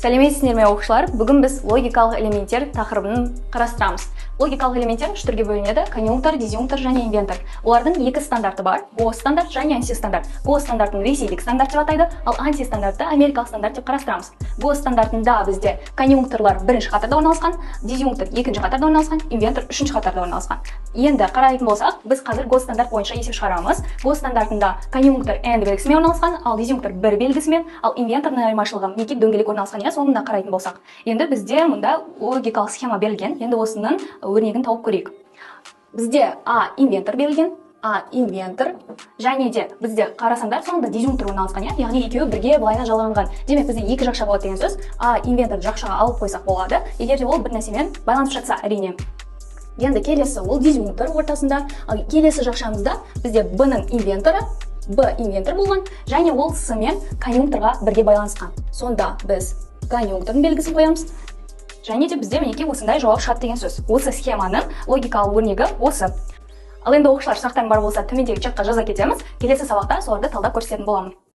Сәлеметсіздер ме оқушылар? Бүгін біз логикалық элементтер тақырыбын қарастырамыз. Логикалық элементтер үш түрге бөлінеді: конъюнктор, дизъюнктор және инвентор. Олардың екі стандарты бар: гос-стандарт және антистандарт. Гос-стандартын ресейлік стандарт деп атайды, ал антистандартты америкалық стандарт деп қарастырамыз. Гос-стандартында бізде конъюнкторлар бірінші қатарда орналасқан, дизъюнктор екінші қатарда орналасқан, инвентор үшінші қатарда орналасқан. Енді қарайтын болсақ, біз қазір гос-стандарт бойынша есеп шығарамыз. Гос-стандартында конъюнктор n белгісімен орналасқан, ал дизъюнктор 1 белгісімен, ал инвенторның айырмашылығы мекеп дөңгелек орналасқан. Соңында қарайтын болсақ, енді бізде мұнда логикалық схема берілген. Енді осының өрнегін тауып көрейік. Бізде А инвентор берілген, А инвентор, және де бізде қарасаңдар соңында дизъюнктор орналасқан, яғни екеуі бірге былайына жалғанған. Демек бізде екі жақша болады деген сөз. А инвентор жақшаға алып қойсақ болады, егер де ол бір нәрсемен байланысып жатса, әрине. Енді келесі ол дизъюнктор ортасында, ал келесі жақшамызда бізде Б-ның инвенторы, Б инвентор болған, және ол С мен конъюнкторға бірге байланысқан. Сонда біз конъюнктордың белгісін қоямыз. Және де бізде мінекей осындай жауап шығады деген сөз. Осы схеманың логикалық өрнегі осы. Ал енді оқушылар, сұрақтарың бар болса төмендегі чатқа жаза кетеміз. Келесі сабақта соларды талдап көрсететін боламын.